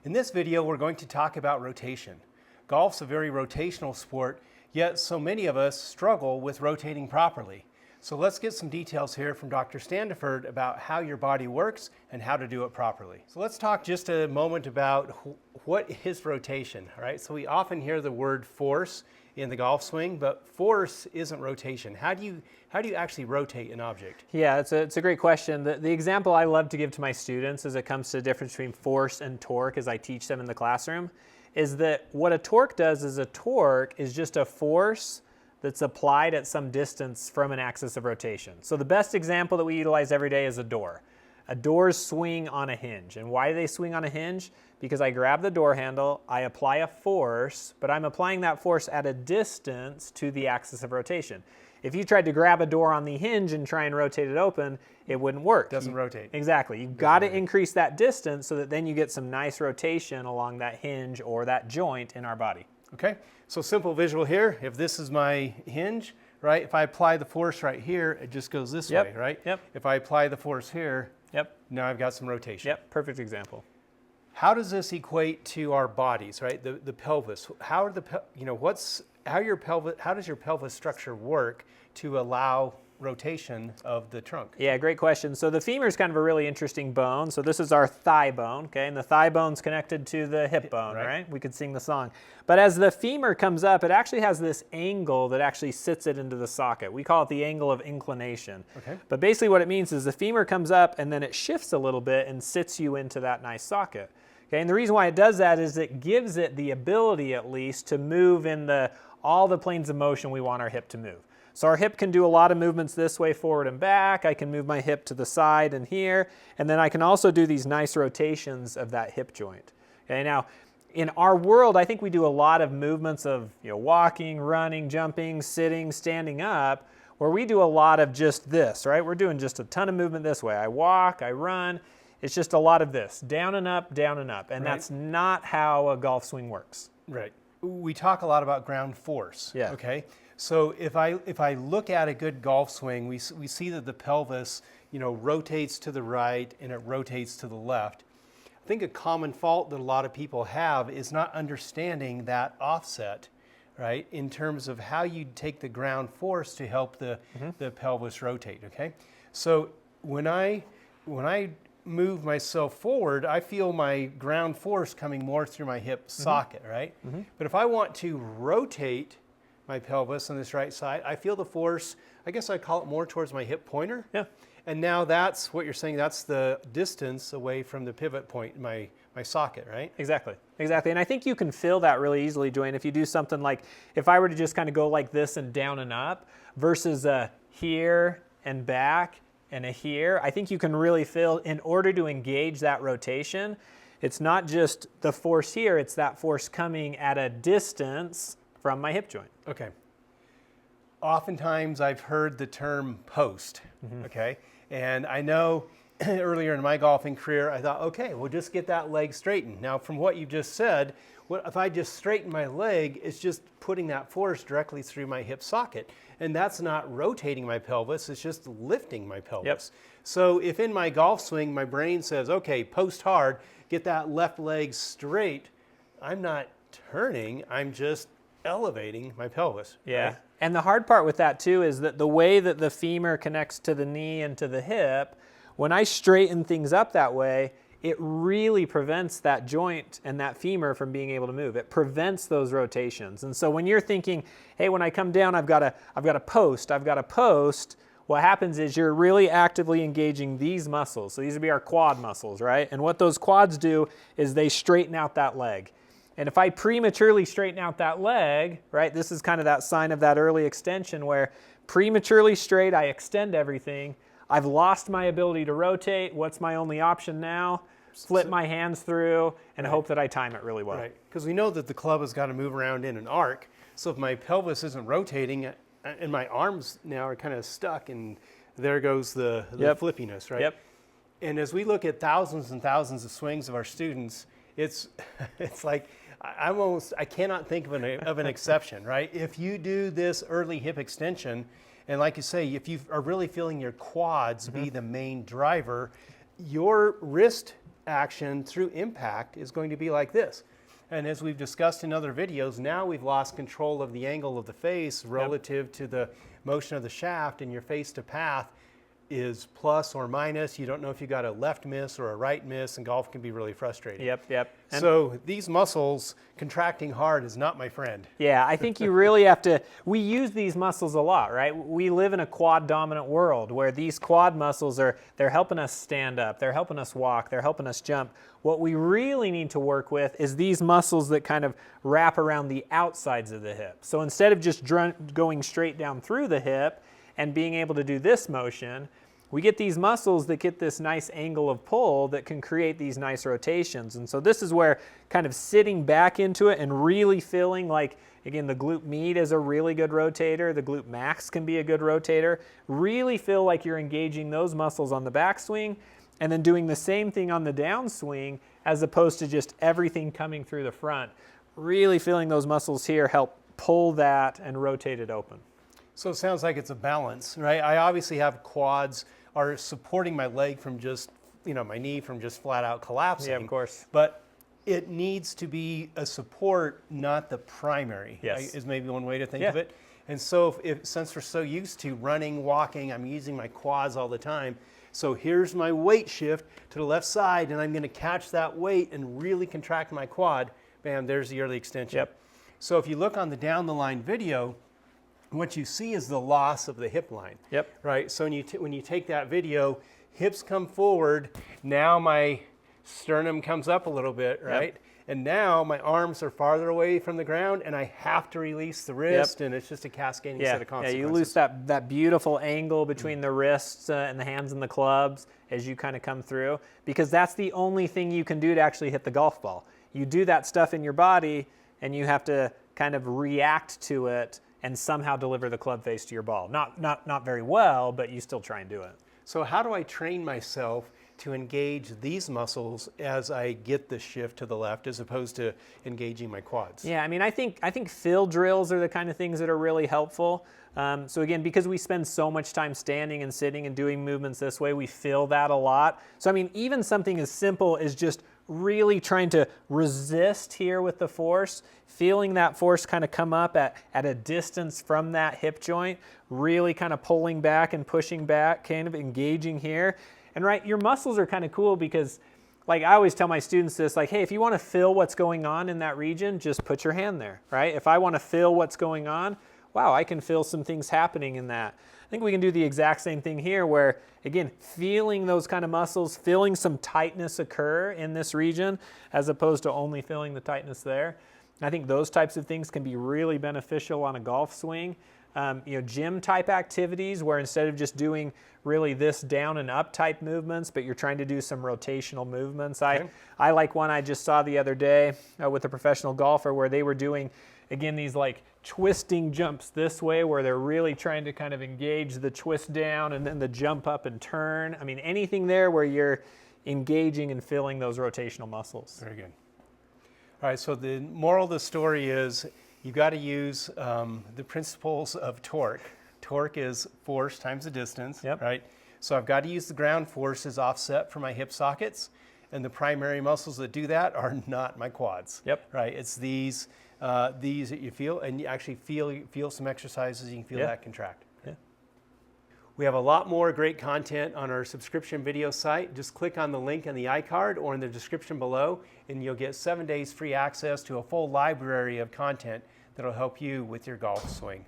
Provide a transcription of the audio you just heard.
In this video, we're going to talk about rotation. Golf's a very rotational sport, yet so many of us struggle with rotating properly. So let's get some details here from Dr. Standiford about how your body works and how to do it properly. So let's talk just a moment about what is rotation, all right? So we often hear the word force in the golf swing, but force isn't rotation. How do you actually rotate an object? Yeah, it's a great question. The example I love to give to my students as it comes to the difference between force and torque as I teach them in the classroom is that what a torque does is a torque is just a force that's applied at some distance from an axis of rotation. So the best example that we utilize every day is a door. A doors swing on a hinge. And why do they swing on a hinge? Because I grab the door handle, I apply a force, but I'm applying that force at a distance to the axis of rotation. If you tried to grab a door on the hinge and try and rotate it open, it wouldn't work. Doesn't rotate. Exactly. You've got to increase that distance so that then you get some nice rotation along that hinge or that joint in our body. Okay, so simple visual here. If this is my hinge, right, if I apply the force right here, it just goes this way, right? Yep. If I apply the force here, Yep. now I've got some rotation. Yep, perfect example. How does this equate to our bodies, right? The pelvis. How are how does your pelvis structure work to allow rotation of the trunk? Yeah, great question. So the femur is kind of a really interesting bone. So this is our thigh bone, okay? And the thigh bone's connected to the hip bone, right? We could sing the song. But as the femur comes up, it actually has this angle that actually sits it into the socket. We call it the angle of inclination. Okay. But basically what it means is the femur comes up and then it shifts a little bit and sits you into that nice socket. Okay, and the reason why it does that is it gives it the ability at least to move in all the planes of motion we want our hip to move. So our hip can do a lot of movements this way, forward and back. I can move my hip to the side and here, and then I can also do these nice rotations of that hip joint. Okay, now in our world, I think we do a lot of movements of walking, running, jumping, sitting, standing up, where we do a lot of just this, right? We're doing just a ton of movement this way. I walk, I run. It's just a lot of this, down and up, and that's not how a golf swing works. Right. We talk a lot about ground force. Yeah. Okay. So if I look at a good golf swing, we see that the pelvis, rotates to the right and it rotates to the left. I think a common fault that a lot of people have is not understanding that offset, right? In terms of how you take the ground force to help the pelvis rotate. Okay. So when I move myself forward, I feel my ground force coming more through my hip socket, right? But if I want to rotate my pelvis on this right side, I feel the force, I guess I call it more towards my hip pointer. Yeah. And now that's what you're saying, that's the distance away from the pivot point, my socket, right? Exactly. And I think you can feel that really easily, Dwayne, if you do something like, if I were to just kind of go like this and down and up versus a here and back, and a here, I think you can really feel in order to engage that rotation, it's not just the force here, it's that force coming at a distance from my hip joint. Okay. Oftentimes I've heard the term post, okay? And I know earlier in my golfing career, I thought, okay, we'll just get that leg straightened. Now from what you just said, if I just straighten my leg, it's just putting that force directly through my hip socket. And that's not rotating my pelvis, it's just lifting my pelvis. Yep. So if in my golf swing, my brain says, okay, post hard, get that left leg straight, I'm not turning, I'm just elevating my pelvis. Yeah. Right? And the hard part with that too is that the way that the femur connects to the knee and to the hip, when I straighten things up that way, it really prevents that joint and that femur from being able to move. It prevents those rotations. And so when you're thinking, hey, when I come down, I've got a post, what happens is you're really actively engaging these muscles. So these would be our quad muscles, right? And what those quads do is they straighten out that leg. And if I prematurely straighten out that leg, right, this is kind of that sign of that early extension where prematurely straight, I extend everything. I've lost my ability to rotate. What's my only option now? Flip my hands through and hope that I time it really well. Right, because we know that the club has got to move around in an arc. So if my pelvis isn't rotating and my arms now are kind of stuck, and there goes the flippiness, right? Yep. And as we look at thousands and thousands of swings of our students, it's like I cannot think of an exception, right? If you do this early hip extension, and like you say, if you are really feeling your quads be the main driver, your wrist action through impact is going to be like this. And as we've discussed in other videos, now we've lost control of the angle of the face relative to the motion of the shaft, and your face to path is plus or minus. You don't know if you got a left miss or a right miss, and golf can be really frustrating. Yep. And so these muscles contracting hard is not my friend. yeah, I think you really have to, we use these muscles a lot, right? We live in a quad dominant world where these quad muscles they're helping us stand up, they're helping us walk, they're helping us jump. What we really need to work with is these muscles that kind of wrap around the outsides of the hip. So instead of just going straight down through the hip and being able to do this motion, we get these muscles that get this nice angle of pull that can create these nice rotations. And so this is where kind of sitting back into it and really feeling like, again, the glute med is a really good rotator, the glute max can be a good rotator. Really feel like you're engaging those muscles on the backswing and then doing the same thing on the downswing as opposed to just everything coming through the front. Really feeling those muscles here help pull that and rotate it open. So it sounds like it's a balance, right? I obviously have quads are supporting my leg from just, my knee from just flat out collapsing. Yeah, of course. But it needs to be a support, not the primary, Yes. is maybe one way to think of it. And so since we're so used to running, walking, I'm using my quads all the time. So here's my weight shift to the left side, and I'm going to catch that weight and really contract my quad. Bam, there's the early extension. Yep. So if you look on the down the line video, what you see is the loss of the hip line. Yep. Right. So when you take that video, hips come forward. Now my sternum comes up a little bit, right? Yep. And now my arms are farther away from the ground, and I have to release the wrist, and it's just a cascading set of consequences. Yeah, you lose that beautiful angle between the wrists and the hands and the clubs as you kind of come through, because that's the only thing you can do to actually hit the golf ball. You do that stuff in your body, and you have to kind of react to it and somehow deliver the club face to your ball. Not very well, but you still try and do it. So how do I train myself to engage these muscles as I get the shift to the left as opposed to engaging my quads? Yeah, I mean, I think field drills are the kind of things that are really helpful. So again, because we spend so much time standing and sitting and doing movements this way, we feel that a lot. So I mean, even something as simple as just really trying to resist here with the force, feeling that force kind of come up at a distance from that hip joint, really kind of pulling back and pushing back, kind of engaging here. And right, your muscles are kind of cool because, like I always tell my students this, like, hey, if you want to feel what's going on in that region, just put your hand there, right? If I want to feel what's going on, wow, I can feel some things happening in that. I think we can do the exact same thing here where, again, feeling those kind of muscles, feeling some tightness occur in this region as opposed to only feeling the tightness there. I think those types of things can be really beneficial on a golf swing. Gym type activities where instead of just doing really this down and up type movements, but you're trying to do some rotational movements. Okay. I like one I just saw the other day with a professional golfer where they were doing, again, these like twisting jumps this way where they're really trying to kind of engage the twist down and then the jump up and turn. I mean, anything there where you're engaging and feeling those rotational muscles. Very good. All right, so the moral of the story is you've got to use the principles of torque. Torque is force times the distance, right? So I've got to use the ground force as offset for my hip sockets, and the primary muscles that do that are not my quads. Right? It's these that you feel, and you actually feel some exercises. You can feel that contract. We have a lot more great content on our subscription video site. Just click on the link in the iCard or in the description below, and you'll get 7 days free access to a full library of content that'll help you with your golf swing.